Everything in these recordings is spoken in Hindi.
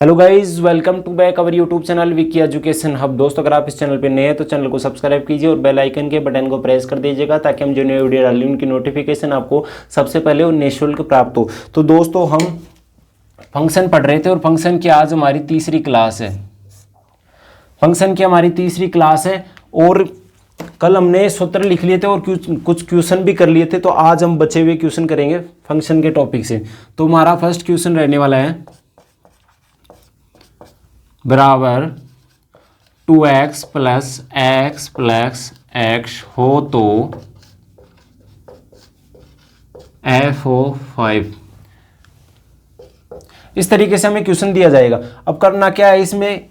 Hello guys, welcome to back our YouTube channel Vicky education hub. दोस्तों, अगर आप इस चैनल पे नए हैं तो चैनल को सब्सक्राइब कीजिए और बेल आइकन के बटन को प्रेस कर दीजिएगा ताकि हम जो नई वीडियो डालें उनकी नोटिफिकेशन आपको सबसे पहले और निःशुल्क प्राप्त हो। तो दोस्तों, हम फंक्शन पढ़ रहे थे और फंक्शन की आज हमारी तीसरी क्लास है। फंक्शन की हमारी तीसरी क्लास है और कल हमने सूत्र लिख लिए थे और कुछ क्वेश्चन भी कर लिए थे। तो आज हम बचे हुए क्वेश्चन करेंगे फंक्शन के टॉपिक से। तो हमारा फर्स्ट क्वेश्चन रहने वाला है बराबर 2x प्लस x हो तो f हो 5। इस तरीके से हमें क्वेश्चन दिया जाएगा। अब करना क्या है, इसमें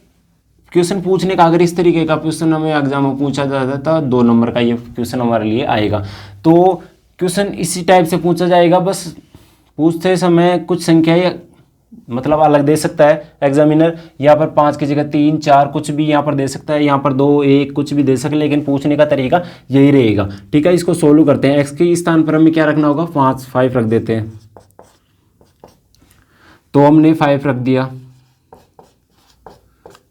क्वेश्चन पूछने का अगर इस तरीके का क्वेश्चन हमें एग्जाम में पूछा जाता है तो 2 नंबर का ये क्वेश्चन हमारे लिए आएगा। तो क्वेश्चन इसी टाइप से पूछा जाएगा, बस पूछते समय कुछ संख्या मतलब अलग दे सकता है एग्जामिनर। यहाँ पर 5 की जगह 3, 4 कुछ भी यहाँ पर दे सकता है, यहाँ पर 2, 1 कुछ भी दे सके, लेकिन पूछने का तरीका यही रहेगा। ठीक है, इसको सोल्व करते हैं। x के स्थान पर हमें क्या रखना होगा, 5 रख देते हैं। तो हमने 5 रख दिया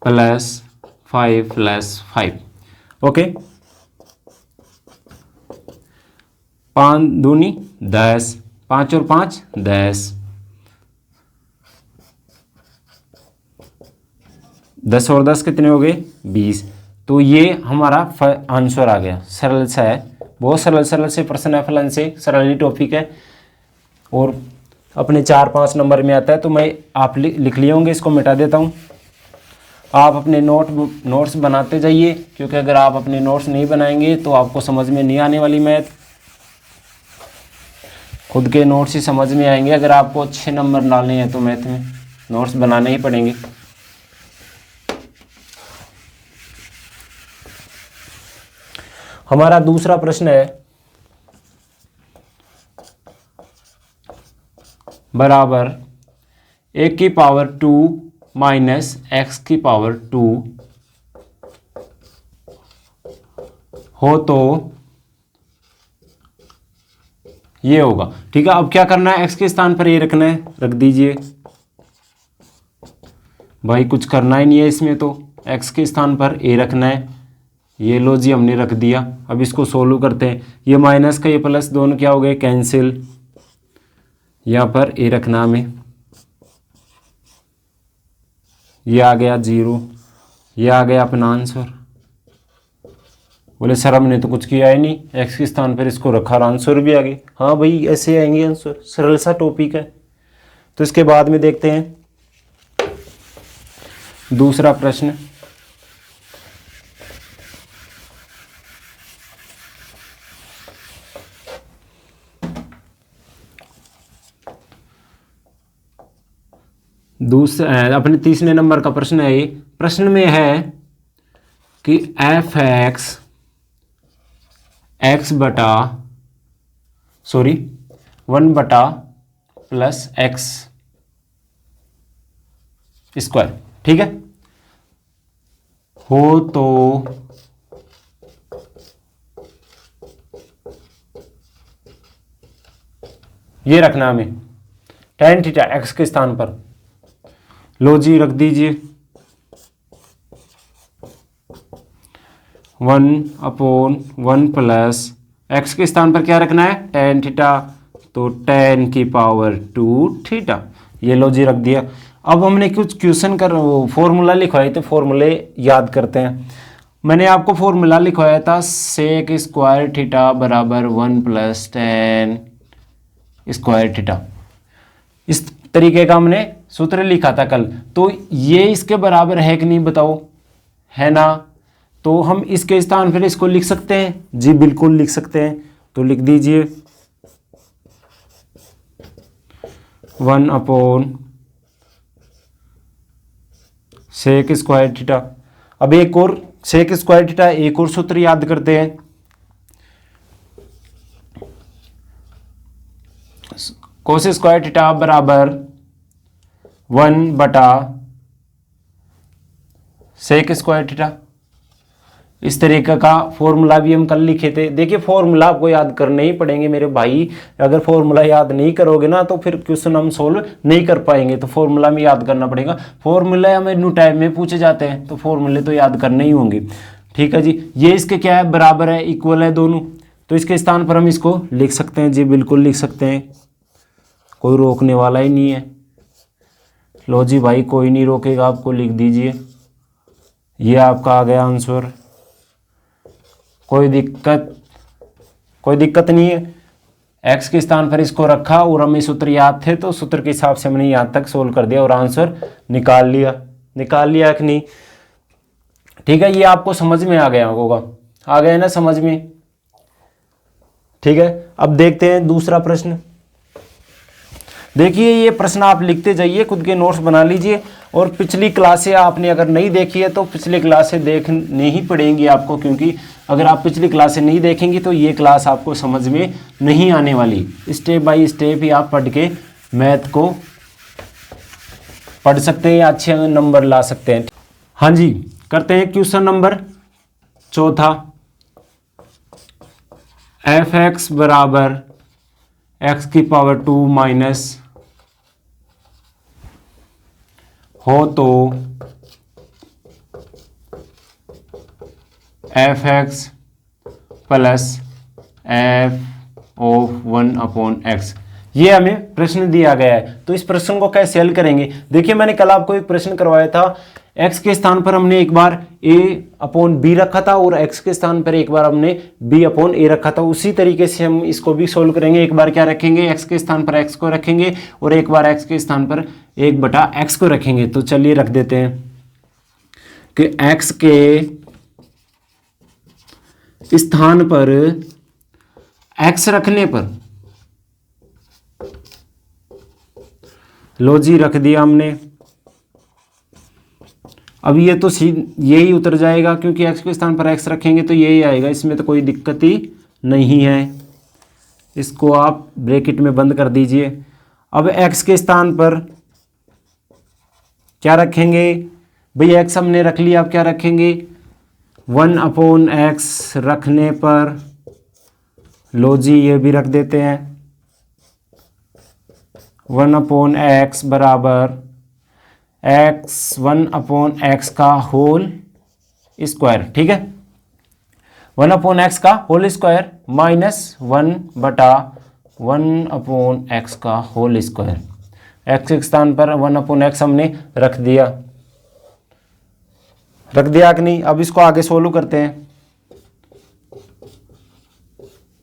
प्लस 5 ओके। 5 दूनी 10, 5 और 5 10, 10 और 10 कितने हो गए 20। तो ये हमारा आंसर आ गया। सरल सा है, बहुत सरल से प्रश्न है, फलन से सरल टॉपिक है और अपने 4-5 नंबर में आता है। तो मैं आप लिख लिए होंगे, इसको मिटा देता हूँ। आप अपने नोट्स बनाते जाइए, क्योंकि अगर आप अपने नोट्स नहीं बनाएंगे तो आपको समझ में नहीं आने वाली मैथ। खुद के नोट्स ही समझ में आएंगे। अगर आपको अच्छे नंबर डालने हैं तो मैथ में नोट्स बनाने ही पड़ेंगे। हमारा दूसरा प्रश्न है बराबर 1 की पावर 2 माइनस x की पावर 2 हो तो ये होगा। ठीक है, अब क्या करना है, x के स्थान पर ये रखना है, रख दीजिए भाई। कुछ करना ही नहीं है इसमें, तो x के स्थान पर a रखना है। ये लो जी, हमने रख दिया। अब इसको सोल्व करते हैं। ये माइनस का ये प्लस दोनों क्या हो गए, कैंसिल। यहाँ पर a रखना हमें, ये आ गया 0, ये आ गया अपना आंसर। बोले सर हमने तो कुछ किया ही नहीं, x के स्थान पर इसको रखा और आंसर भी आ गए। हाँ भाई, ऐसे आएंगे आंसर, सरल सा टॉपिक है। तो इसके बाद में देखते हैं दूसरा प्रश्न। अपने तीसरे नंबर का प्रश्न है। प्रश्न में है कि f x बटा 1 बटा प्लस x स्क्वायर, ठीक है, हो तो ये रखना हमें tan थीटा x के स्थान पर। लो जी, रख दीजिए 1/1 प्लस x के स्थान पर क्या रखना है, tan थीटा, तो tan की पावर 2 थीटा। ये लो जी, रख दिया। अब हमने कुछ क्वेश्चन कर फॉर्मूला लिखवाए थे, फॉर्मूले याद करते हैं। मैंने आपको फॉर्मूला लिखवाया था सेक स्क्वायर थीटा बराबर 1 प्लस tan स्क्वायर थीटा। इस तरीके का हमने सूत्र लिखा था कल। तो ये इसके बराबर है कि नहीं बताओ, है ना। तो हम इसके स्थान पर इसको लिख सकते हैं जी, बिल्कुल लिख सकते हैं। तो लिख दीजिए 1 सेक स्क्वायर थीटा। अब एक और सेक स्क्वायर थीटा, एक और सूत्र याद करते हैं। कोस स्क्वायर थीटा बराबर 1 बटा सेक स्क्वायर थीटा। इस तरीके का फॉर्मूला भी हम कल लिखे थे। देखिए फॉर्मूला आपको याद करने ही पड़ेंगे मेरे भाई, अगर फॉर्मूला याद नहीं करोगे ना तो फिर क्वेश्चन हम सोल्व नहीं कर पाएंगे। तो फॉर्मूला में याद करना पड़ेगा, फॉर्मूला हमें न्यू टाइप में पूछे जाते हैं तो फॉर्मूले तो याद करने ही होंगे। ठीक है जी, ये इसके क्या है, बराबर है, इक्वल है दोनों, तो इसके स्थान पर हम इसको लिख सकते हैं जी, बिल्कुल लिख सकते हैं, कोई रोकने वाला ही नहीं है। लो जी भाई, कोई नहीं रोकेगा आपको, लिख दीजिए, ये आपका आ गया आंसर। कोई दिक्कत नहीं है। एक्स के स्थान पर इसको रखा और हमें सूत्र याद थे तो सूत्र के हिसाब से हमने यहाँ तक सोल्व कर दिया और आंसर निकाल लिया कि नहीं। ठीक है, ये आपको समझ में आ गया होगा, आ गया ना समझ में। ठीक है, अब देखते हैं दूसरा प्रश्न। देखिए ये प्रश्न आप लिखते जाइए, खुद के नोट्स बना लीजिए, और पिछली क्लासें आपने अगर नहीं देखी है तो पिछली क्लासें देखनी ही पड़ेंगी आपको, क्योंकि अगर आप पिछली क्लासें नहीं देखेंगे तो ये क्लास आपको समझ में नहीं आने वाली। स्टेप बाय स्टेप ही आप पढ़ के मैथ को पढ़ सकते हैं, अच्छे नंबर ला सकते हैं। हाँ जी, करते हैं क्वेश्चन नंबर चौथा। एफ एक्स बराबर एक्स की पावर 2 माइनस हो तो F x plus F of 1/x, ये हमें प्रश्न दिया गया है। तो इस प्रश्न को कैसे हल करेंगे, देखिए मैंने कल आपको एक प्रश्न करवाया था, x के स्थान पर हमने एक बार a/b रखा था और x के स्थान पर एक बार हमने b/a रखा था। उसी तरीके से हम इसको भी सोल्व करेंगे। एक बार क्या रखेंगे, x के स्थान पर x को रखेंगे और एक बार x के स्थान पर 1/x को रखेंगे। तो चलिए रख देते हैं कि x के स्थान पर x रखने पर, लो जी रख दिया हमने। अब ये तो यही उतर जाएगा, क्योंकि x के स्थान पर x रखेंगे तो यही आएगा, इसमें तो कोई दिक्कत ही नहीं है। इसको आप ब्रैकेट में बंद कर दीजिए। अब x के स्थान पर क्या रखेंगे भाई, x हमने रख लिया, अब क्या रखेंगे, 1/x रखने पर, लो जी ये भी रख देते हैं, 1/x बराबर x 1/x का होल स्क्वायर। ठीक है, 1/x का होल स्क्वायर माइनस 1/1/x का होल स्क्वायर। x के स्थान पर 1/x हमने रख दिया कि नहीं। अब इसको आगे सोल्व करते हैं,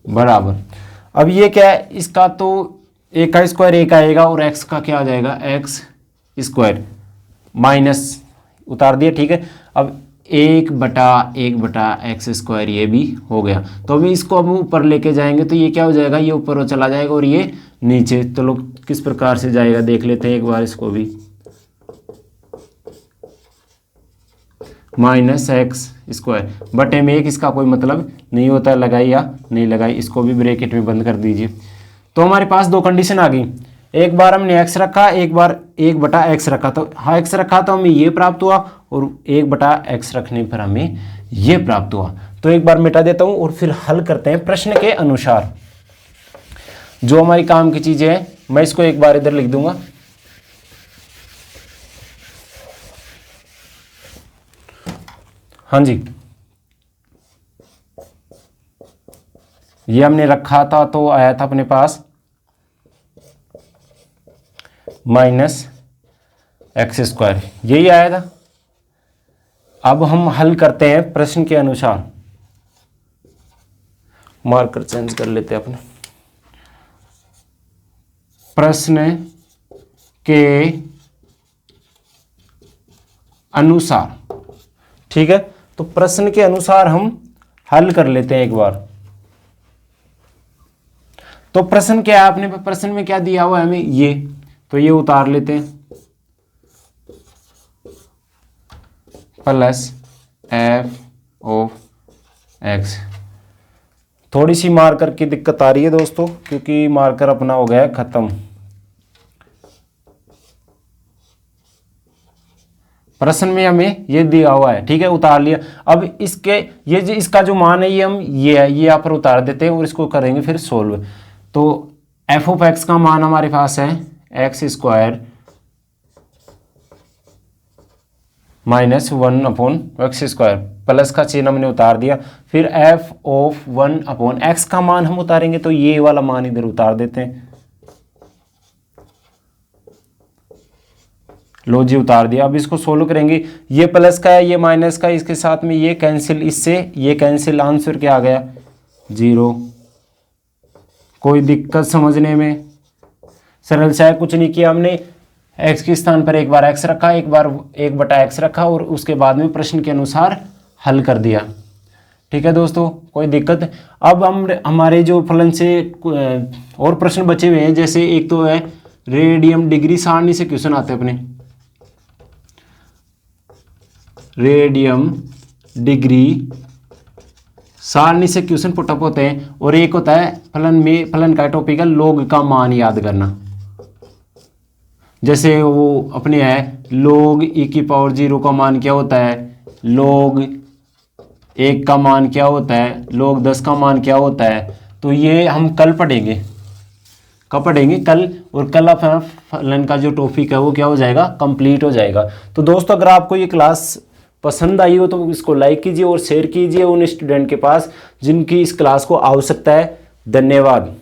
बराबर। अब ये क्या है, इसका तो a का स्क्वायर एक आएगा और x का क्या आ जाएगा, x स्क्वायर माइनस उतार दिया। ठीक है, अब 1/1/x स्क्वायर ये भी हो गया। तो अभी इसको हम ऊपर लेके जाएंगे तो ये क्या हो जाएगा, ये ऊपर चला जाएगा और ये नीचे। तो लोग किस प्रकार से जाएगा देख लेते हैं एक बार इसको भी, माइनस एक्स स्क्वायर बटे में 1, इसका कोई मतलब नहीं होता है, लगाई या नहीं लगाई। इसको भी ब्रैकेट में बंद कर दीजिए। तो हमारे पास दो कंडीशन आ गई, एक बार हमने x रखा, एक बार 1/x रखा। तो हाँ x रखा तो हमें ये प्राप्त हुआ और 1/x रखने पर हमें ये प्राप्त हुआ। तो एक बार मिटा देता हूं और फिर हल करते हैं प्रश्न के अनुसार। जो हमारी काम की चीजें हैं मैं इसको एक बार इधर लिख दूंगा। हाँ जी, ये हमने रखा था तो आया था अपने पास -x स्क्वायर, यही आया था। अब हम हल करते हैं प्रश्न के अनुसार। मार्कर चेंज कर लेते हैं अपने। प्रश्न के अनुसार, ठीक है। तो प्रश्न के अनुसार हम हल कर लेते हैं एक बार। तो प्रश्न क्या है, आपने प्रश्न में क्या दिया हुआ है हमें, ये तो ये उतार लेते हैं, प्लस एफ ऑफ एक्स। थोड़ी सी मार्कर की दिक्कत आ रही है दोस्तों, क्योंकि मार्कर अपना हो गया है खत्म। प्रश्न में हमें ये दिया हुआ है, ठीक है, उतार लिया। अब इसके इसका जो मान है ये हम ये है, ये यहाँ पर उतार देते हैं और इसको करेंगे फिर सोल्व। तो एफ ऑफ एक्स का मान हमारे पास है x square minus 1/x², plus का चिन्ह हमने उतार दिया। फिर एफ ऑफ 1/x का मान हम उतारेंगे, तो ये वाला मान इधर उतार देते हैं। लो जी, उतार दिया। अब इसको सोल्व करेंगे, ये प्लस का है, ये माइनस का, इसके साथ में ये कैंसिल, इससे ये कैंसिल, आंसर क्या आ गया 0। कोई दिक्कत समझने में? सरल सा है, कुछ नहीं किया हमने, x के स्थान पर एक बार x रखा, एक बार 1/x रखा और उसके बाद में प्रश्न के अनुसार हल कर दिया। ठीक है दोस्तों, कोई दिक्कत? अब हम हमारे जो फलन से और प्रश्न बचे हुए हैं, जैसे एक तो है रेडियन डिग्री सारणी से क्वेश्चन आते हैं अपने, रेडियन डिग्री सारणी से क्वेश्चन पुटअप होते हैं। और एक होता है फलन का टॉपिक है लॉग का मान याद करना। जैसे वो अपने है log e⁻0 का मान क्या होता है, log 1 का मान क्या होता है, log 10 का मान क्या होता है। तो ये हम कल पढ़ेंगे, कब पढ़ेंगे? कल। और कल अपना फलन का जो टॉपिक है वो क्या हो जाएगा, कंप्लीट हो जाएगा। तो दोस्तों, अगर आपको ये क्लास पसंद आई हो तो इसको लाइक कीजिए और शेयर कीजिए उन स्टूडेंट के पास जिनकी इस क्लास को आवश्यकता है। धन्यवाद।